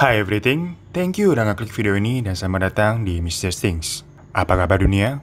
Hi everything, thank you udah ngeklik video ini dan selamat datang di Mr. Things. Apa kabar dunia?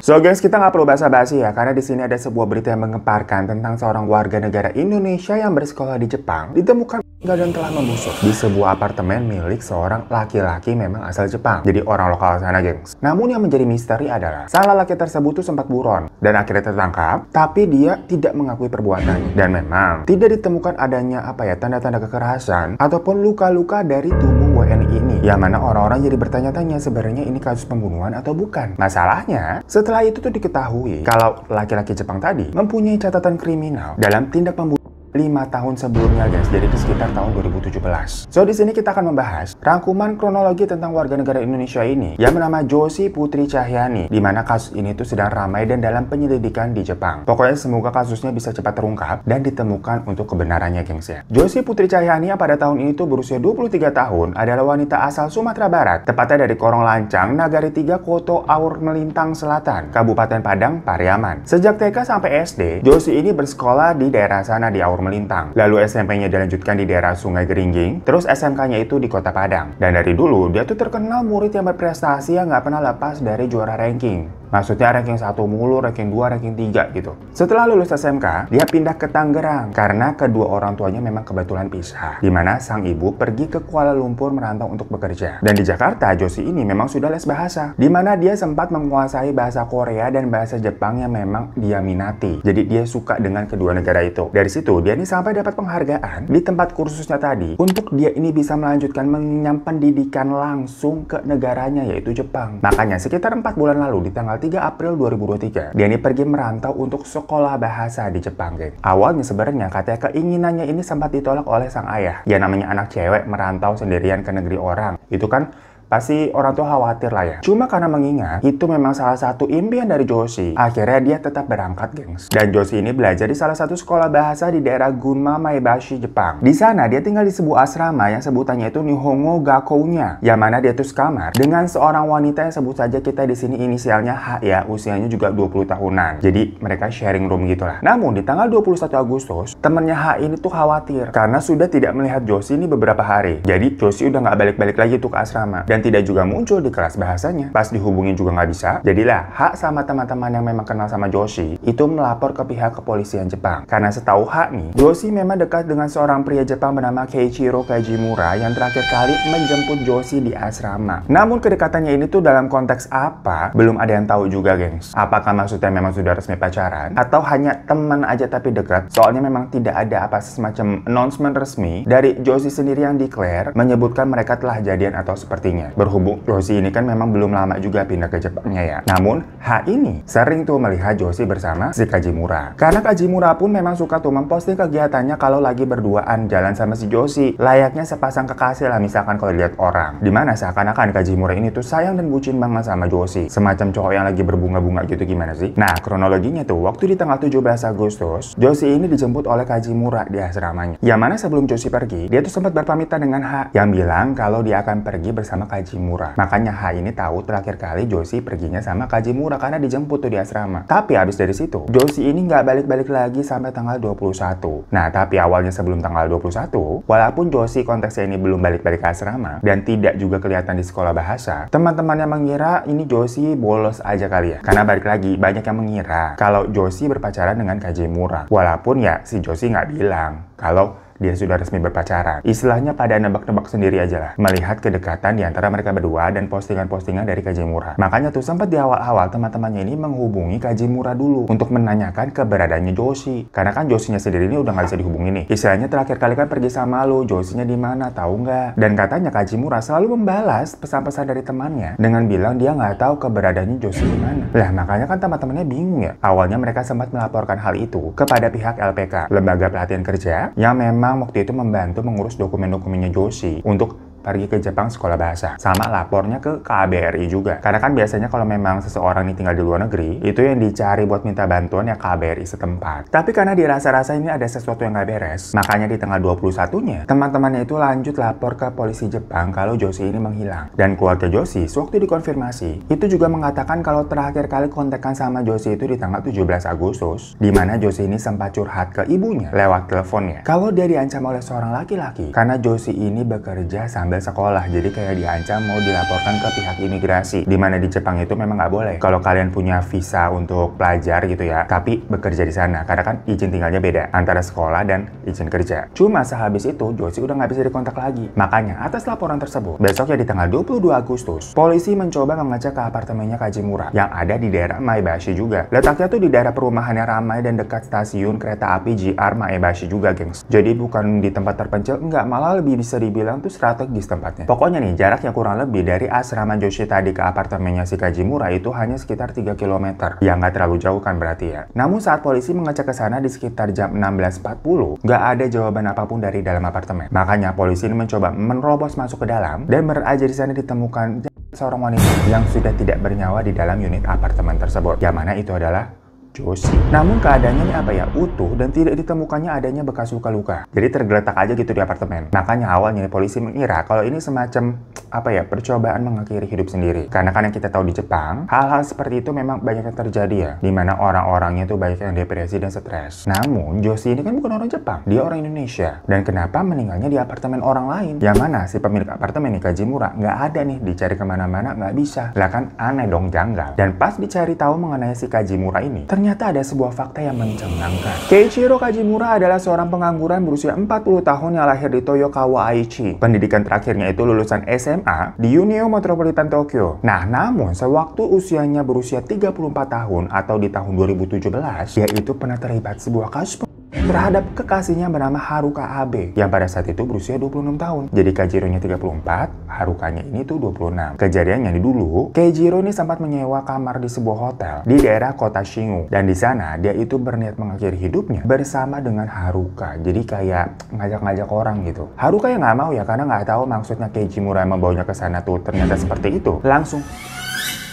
So guys, kita nggak perlu basa-basi ya, karena di sini ada sebuah berita yang menggemparkan tentang seorang warga negara Indonesia yang bersekolah di Jepang ditemukan meninggal dan telah membusuk di sebuah apartemen milik seorang laki-laki memang asal Jepang. Jadi orang lokal sana, gengs. Namun yang menjadi misteri adalah salah laki tersebut tuh sempat buron dan akhirnya tertangkap, tapi dia tidak mengakui perbuatannya. Dan memang tidak ditemukan adanya tanda-tanda kekerasan ataupun luka-luka dari tubuh WNI ini. Yang mana orang-orang jadi bertanya-tanya sebenarnya ini kasus pembunuhan atau bukan. Masalahnya, setelah itu tuh diketahui kalau laki-laki Jepang tadi mempunyai catatan kriminal dalam tindak pembunuhan 5 tahun sebelumnya, guys. Jadi di sekitar tahun 2017. So di sini kita akan membahas rangkuman kronologi tentang warga negara Indonesia ini yang bernama Josie Putri Cahyani, di mana kasus ini tuh sedang ramai dan dalam penyelidikan di Jepang. Pokoknya semoga kasusnya bisa cepat terungkap dan ditemukan untuk kebenarannya, gengs ya. Josie Putri Cahyani yang pada tahun ini tuh berusia 23 tahun adalah wanita asal Sumatera Barat, tepatnya dari Korong Lancang, Nagari 3, Koto Aur Melintang Selatan, Kabupaten Padang, Pariaman. Sejak TK sampai SD, Josie ini bersekolah di daerah sana di Aur Melintang. Lalu SMP-nya dilanjutkan di daerah Sungai Geringging, terus SMK-nya itu di Kota Padang. Dan dari dulu, dia tuh terkenal murid yang berprestasi yang nggak pernah lepas dari juara ranking. Maksudnya ranking 1 mulu, ranking 2, ranking 3 gitu. Setelah lulus SMK, dia pindah ke Tangerang karena kedua orang tuanya memang kebetulan pisah. Dimana sang ibu pergi ke Kuala Lumpur merantau untuk bekerja. Dan di Jakarta, Josie ini memang sudah les bahasa. Dimana dia sempat menguasai bahasa Korea dan bahasa Jepang yang memang dia minati. Jadi dia suka dengan kedua negara itu. Dari situ, dia ini sampai dapat penghargaan di tempat kursusnya tadi untuk dia ini bisa melanjutkan mengenyam pendidikan langsung ke negaranya yaitu Jepang. Makanya sekitar 4 bulan lalu di tanggal 3 April 2023, dia ini pergi merantau untuk sekolah bahasa di Jepang, geng. Awalnya sebenarnya katanya keinginannya ini sempat ditolak oleh sang ayah. Ya namanya anak cewek merantau sendirian ke negeri orang. Itu kan pasti orang tua khawatir lah ya. Cuma karena mengingat itu memang salah satu impian dari Josie, akhirnya dia tetap berangkat, gengs. Dan Josie ini belajar di salah satu sekolah bahasa di daerah Gunma Maebashi, Jepang. Di sana dia tinggal di sebuah asrama yang sebutannya itu Nihongo Gakounya, yang mana dia tuh sekamar dengan seorang wanita yang sebut saja kita di sini inisialnya H ya, usianya juga 20 tahunan. Jadi mereka sharing room gitulah. Namun di tanggal 21 Agustus, temennya H ini tuh khawatir karena sudah tidak melihat Josie ini beberapa hari. Jadi Josie udah nggak balik-balik lagi tuh ke asrama dan tidak juga muncul di kelas bahasanya. Pas dihubungin juga nggak bisa. Jadilah H sama teman-teman yang memang kenal sama Josie itu melapor ke pihak kepolisian Jepang. Karena setahu H nih, Josie memang dekat dengan seorang pria Jepang bernama Keiichiro Kajimura yang terakhir kali menjemput Josie di asrama. Namun kedekatannya ini tuh dalam konteks apa? Belum ada yang tahu juga, gengs. Apakah maksudnya memang sudah resmi pacaran atau hanya teman aja tapi dekat? Soalnya memang tidak ada apa semacam announcement resmi dari Josie sendiri yang declare menyebutkan mereka telah jadian atau sepertinya. Berhubung Josie ini kan memang belum lama juga pindah ke Jepangnya ya. Namun H ini sering tuh melihat Josie bersama si Kajimura. Karena Kajimura pun memang suka tuh memposting kegiatannya kalau lagi berduaan jalan sama si Josie. Layaknya sepasang kekasih lah misalkan kalau lihat orang. Dimana seakan-akan Kajimura ini tuh sayang dan bucin banget sama Josie. Semacam cowok yang lagi berbunga-bunga gitu, gimana sih? Nah kronologinya tuh waktu di tanggal 17 Agustus, Josie ini dijemput oleh Kajimura di asramanya. Yang mana sebelum Josie pergi, dia tuh sempat berpamitan dengan H yang bilang kalau dia akan pergi bersama Kajimura. Makanya H ini tahu terakhir kali Josie perginya sama Kajimura karena dijemput tuh di asrama. Tapi habis dari situ, Josie ini nggak balik-balik lagi sampai tanggal 21. Nah, tapi awalnya sebelum tanggal 21, walaupun Josie konteksnya ini belum balik-balik ke asrama dan tidak juga kelihatan di sekolah bahasa, teman-temannya mengira ini Josie bolos aja kali ya. Karena balik lagi, banyak yang mengira kalau Josie berpacaran dengan Kajimura. Walaupun ya si Josie nggak bilang kalau dia sudah resmi berpacaran. Istilahnya pada nebak-nebak sendiri aja lah. Melihat kedekatan di antara mereka berdua dan postingan-postingan dari Kajimura. Makanya tuh sempat di awal-awal teman-temannya ini menghubungi Kajimura dulu untuk menanyakan keberadaannya Josie. Karena kan Josie-nya sendiri ini udah nggak bisa dihubungi nih. Istilahnya terakhir kali kan pergi sama lo, Josie-nya di mana, tahu nggak? Dan katanya Kajimura selalu membalas pesan-pesan dari temannya dengan bilang dia nggak tahu keberadaannya Josie di mana. Lah makanya kan teman-temannya bingung ya. Awalnya mereka sempat melaporkan hal itu kepada pihak LPK, Lembaga Pelatihan Kerja, yang memang waktu itu membantu mengurus dokumen-dokumennya Josie untuk pergi ke Jepang sekolah bahasa. Sama lapornya ke KBRI juga. Karena kan biasanya kalau memang seseorang ini tinggal di luar negeri, itu yang dicari buat minta bantuan ya KBRI setempat. Tapi karena dirasa-rasa ini ada sesuatu yang nggak beres, makanya di tanggal 21-nya, teman-temannya itu lanjut lapor ke polisi Jepang kalau Joshi ini menghilang. Dan keluarga Joshi, sewaktu dikonfirmasi, itu juga mengatakan kalau terakhir kali kontekan sama Joshi itu di tanggal 17 Agustus, di mana Joshi ini sempat curhat ke ibunya lewat teleponnya. Kalau dia diancam oleh seorang laki-laki, karena Joshi ini bekerja sambil sekolah, jadi kayak diancam mau dilaporkan ke pihak imigrasi, di mana di Jepang itu memang nggak boleh kalau kalian punya visa untuk pelajar gitu ya, tapi bekerja di sana, karena kan izin tinggalnya beda antara sekolah dan izin kerja. Cuma sehabis itu Joshi udah nggak bisa dikontak lagi. Makanya atas laporan tersebut, besoknya di tanggal 22 Agustus, polisi mencoba mengecek ke apartemennya Kajimura yang ada di daerah Maebashi juga. Letaknya tuh di daerah perumahan yang ramai dan dekat stasiun kereta api JR Maebashi juga, gengs. Jadi bukan di tempat terpencil, enggak, malah lebih bisa dibilang tuh strategis tempatnya. Pokoknya nih, jaraknya kurang lebih dari asrama Joshi tadi ke apartemennya si Kajimura itu hanya sekitar 3 km. Ya nggak terlalu jauh kan berarti ya. Namun saat polisi mengecek ke sana di sekitar jam 16.40, nggak ada jawaban apapun dari dalam apartemen. Makanya polisi ini mencoba menerobos masuk ke dalam dan beraja di sana ditemukan seorang wanita yang sudah tidak bernyawa di dalam unit apartemen tersebut. Yang mana itu adalah Joshi. Namun keadaannya ini apa ya, utuh dan tidak ditemukannya adanya bekas luka-luka. Jadi tergeletak aja gitu di apartemen. Makanya awalnya polisi mengira kalau ini semacam apa ya, percobaan mengakhiri hidup sendiri. Karena kan yang kita tahu di Jepang, hal-hal seperti itu memang banyak yang terjadi ya, dimana orang-orangnya tuh banyak yang depresi dan stres. Namun Joshi ini kan bukan orang Jepang, dia orang Indonesia. Dan kenapa meninggalnya di apartemen orang lain? Yang mana si pemilik apartemen nih, Kajimura, nggak ada nih, dicari kemana-mana nggak bisa. Lah kan aneh dong, janggal. Dan pas dicari tahu mengenai si Kajimura ini, ternyata ada sebuah fakta yang mencengangkan. Keiichiro Kajimura adalah seorang pengangguran berusia 40 tahun yang lahir di Toyokawa, Aichi. Pendidikan terakhirnya itu lulusan SMA di Unio Metropolitan Tokyo. Nah, namun sewaktu usianya berusia 34 tahun atau di tahun 2017, dia itu pernah terlibat sebuah kasus terhadap kekasihnya bernama Haruka Abe yang pada saat itu berusia 26 tahun. Jadi Keiichironya 34, Harukanya ini tuh 26. Kejadiannya nih dulu, Keiichiro ini sempat menyewa kamar di sebuah hotel di daerah kota Shingu, dan di sana dia itu berniat mengakhiri hidupnya bersama dengan Haruka. Jadi kayak ngajak-ngajak orang gitu. Haruka yang nggak mau ya, karena nggak tahu maksudnya Keiichiro yang membawanya ke sana tuh ternyata seperti itu. Langsung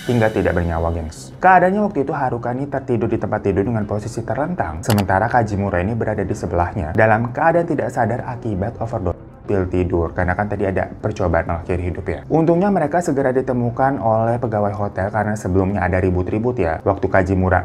hingga tidak bernyawa, gengs. Keadaannya waktu itu Haruka ini tertidur di tempat tidur dengan posisi terlentang, sementara Kajimura ini berada di sebelahnya dalam keadaan tidak sadar akibat overdose pil tidur, karena kan tadi ada percobaan mengakhiri hidup ya. Untungnya mereka segera ditemukan oleh pegawai hotel karena sebelumnya ada ribut-ribut ya waktu Kajimura,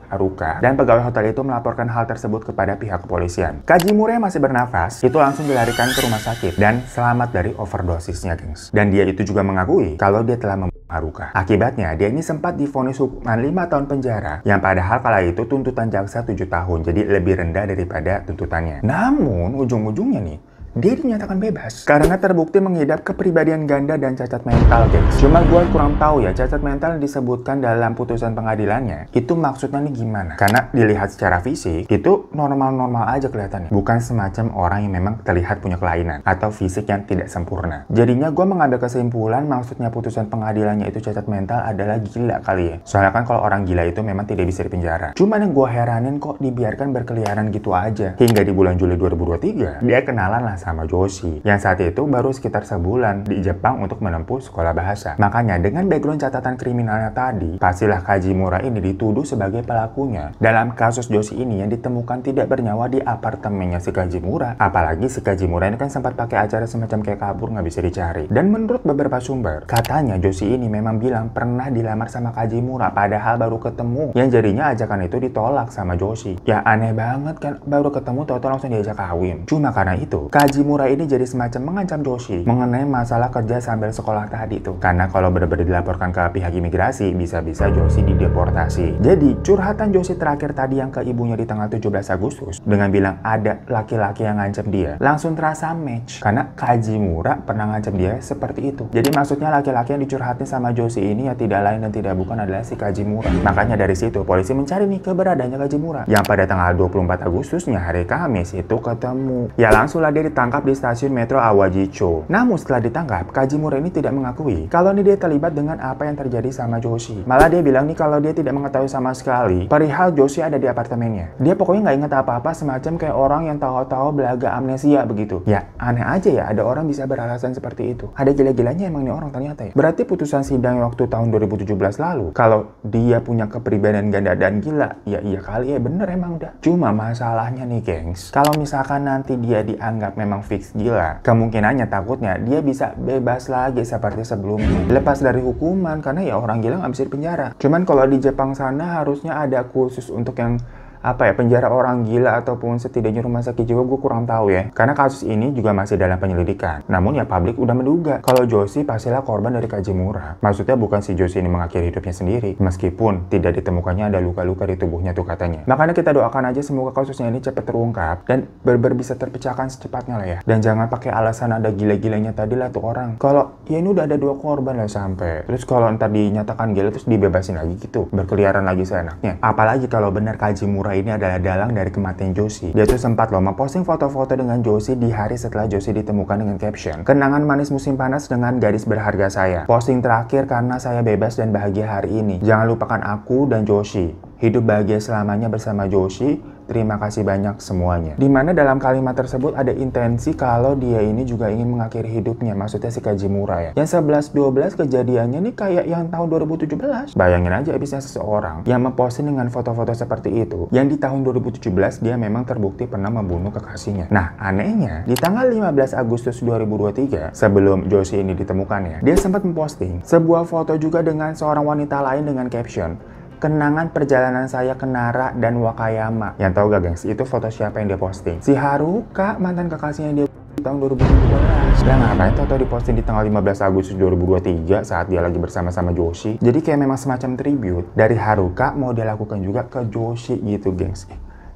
Haruka dan pegawai hotel itu melaporkan hal tersebut kepada pihak kepolisian. Kajimura yang masih bernafas itu langsung dilarikan ke rumah sakit dan selamat dari overdosisnya, gengs. Dan dia itu juga mengakui kalau dia telah membunuh Haruka. Akibatnya dia ini sempat divonis hukuman 5 tahun penjara, yang padahal kala itu tuntutan jaksa 7 tahun, jadi lebih rendah daripada tuntutannya. Namun ujung-ujungnya nih, dia dinyatakan bebas karena terbukti mengidap kepribadian ganda dan cacat mental, guys. Cuma gue kurang tahu ya, cacat mental yang disebutkan dalam putusan pengadilannya itu maksudnya nih gimana. Karena dilihat secara fisik itu normal-normal aja kelihatannya, bukan semacam orang yang memang terlihat punya kelainan atau fisik yang tidak sempurna. Jadinya gue mengambil kesimpulan maksudnya putusan pengadilannya itu cacat mental adalah gila kali ya. Soalnya kan kalau orang gila itu memang tidak bisa dipenjara. Cuman yang gue heranin kok dibiarkan berkeliaran gitu aja. Hingga di bulan Juli 2023 dia kenalan lah sama Joshi yang saat itu baru sekitar sebulan di Jepang untuk menempuh sekolah bahasa. Makanya dengan background catatan kriminalnya tadi, pastilah Kajimura ini dituduh sebagai pelakunya dalam kasus Joshi ini yang ditemukan tidak bernyawa di apartemennya si Kajimura. Apalagi si Kajimura ini kan sempat pakai acara semacam kayak kabur nggak bisa dicari. Dan menurut beberapa sumber, katanya Joshi ini memang bilang pernah dilamar sama Kajimura padahal baru ketemu, yang jadinya ajakan itu ditolak sama Joshi. Ya aneh banget kan, baru ketemu tau-tau langsung diajak kawin. Cuma karena itu Kajimura ini jadi semacam mengancam Joshi mengenai masalah kerja sambil sekolah tadi tuh. Karena kalau benar-benar dilaporkan ke pihak imigrasi, bisa-bisa Joshi dideportasi. Jadi curhatan Joshi terakhir tadi yang ke ibunya di tanggal 17 Agustus dengan bilang ada laki-laki yang ngancam dia, langsung terasa match. Karena Kajimura pernah ngancam dia seperti itu. Jadi maksudnya laki-laki yang dicurhatin sama Joshi ini ya tidak lain dan tidak bukan adalah si Kajimura. Makanya dari situ polisi mencari nih keberadaannya Kajimura, yang pada tanggal 24 Agustusnya hari Kamis itu ketemu. Ya langsunglah dia ditangkap di stasiun metro Awajicho. Namun setelah ditangkap, Kajimura ini tidak mengakui kalau dia terlibat dengan apa yang terjadi sama Joshi. Malah dia bilang nih kalau dia tidak mengetahui sama sekali perihal Joshi ada di apartemennya. Dia pokoknya nggak ingat apa-apa, semacam kayak orang yang tahu-tahu belaga amnesia begitu. Ya aneh aja ya ada orang bisa beralasan seperti itu. Ada gila-gilanya emang nih orang ternyata ya. Berarti putusan sidang waktu tahun 2017 lalu kalau dia punya kepribadian ganda dan gila, ya iya kali ya bener emang dah. Cuma masalahnya nih gengs, kalau misalkan nanti dia dianggap memang fix gila, kemungkinannya takutnya dia bisa bebas lagi seperti sebelumnya, lepas dari hukuman karena ya orang gila nggak bisa dipenjara. Cuman kalau di Jepang sana harusnya ada khusus untuk yang penjara orang gila ataupun setidaknya rumah sakit jiwa, gue kurang tahu ya. Karena kasus ini juga masih dalam penyelidikan. Namun ya publik udah menduga kalau Joshi pastilah korban dari Kajimura. Maksudnya bukan si Joshi ini mengakhiri hidupnya sendiri, meskipun tidak ditemukannya ada luka-luka di tubuhnya tuh katanya. Makanya kita doakan aja semoga kasusnya ini cepat terungkap dan benar-benar bisa terpecahkan secepatnya lah ya. Dan jangan pakai alasan ada gila-gilanya tadi lah tuh orang. Kalau ya ini udah ada 2 korban lah sampai. Terus kalau ntar dinyatakan gila terus dibebasin lagi gitu, berkeliaran lagi seenaknya. Apalagi kalau benar Kajimura ini adalah dalang dari kematian Joshi. Dia tuh sempat loh memposting foto-foto dengan Joshi di hari setelah Joshi ditemukan dengan caption, "Kenangan manis musim panas dengan gadis berharga saya. Posting terakhir karena saya bebas dan bahagia hari ini. Jangan lupakan aku dan Joshi. Hidup bahagia selamanya bersama Joshi. Terima kasih banyak semuanya." Dimana dalam kalimat tersebut ada intensi kalau dia ini juga ingin mengakhiri hidupnya, maksudnya si Kajimura ya. Yang 11-12 kejadiannya nih kayak yang tahun 2017. Bayangin aja abisnya seseorang yang memposting dengan foto-foto seperti itu, yang di tahun 2017 dia memang terbukti pernah membunuh kekasihnya. Nah anehnya, di tanggal 15 Agustus 2023, sebelum Joshi ini ditemukan ya, dia sempat memposting sebuah foto juga dengan seorang wanita lain dengan caption, "Kenangan perjalanan saya ke Nara dan Wakayama." Yang tahu gak gengs, itu foto siapa yang dia posting? Si Haruka, mantan kekasihnya dia di tahun 2017. Dan ngapain foto diposting di tanggal 15 Agustus 2023 saat dia lagi bersama-sama Joshi? Jadi kayak memang semacam tribute dari Haruka mau dia lakukan juga ke Joshi gitu gengs.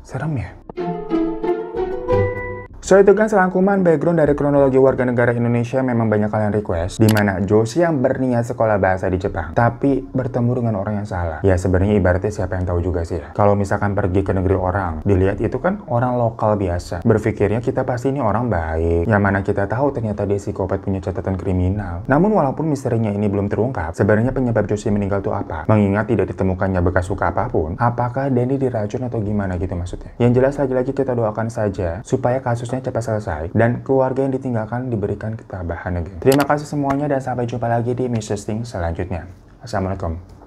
Serem ya? So itu kan selangkuman background dari kronologi warga negara Indonesia memang banyak kalian request, dimana Joshi yang berniat sekolah bahasa di Jepang tapi bertemu dengan orang yang salah. Ya sebenarnya ibaratnya siapa yang tahu juga sih ya. Kalau misalkan pergi ke negeri orang, dilihat itu kan orang lokal biasa, berpikirnya kita pasti ini orang baik, yang mana kita tahu ternyata dia psikopat punya catatan kriminal. Namun walaupun misterinya ini belum terungkap, sebenarnya penyebab Joshi meninggal itu apa? Mengingat tidak ditemukannya bekas luka apapun, apakah Denny diracun atau gimana gitu maksudnya. Yang jelas lagi-lagi kita doakan saja supaya kasusnya cepat selesai dan keluarga yang ditinggalkan diberikan ketabahan. Terima kasih semuanya dan sampai jumpa lagi di Mr. Sting selanjutnya. Assalamualaikum.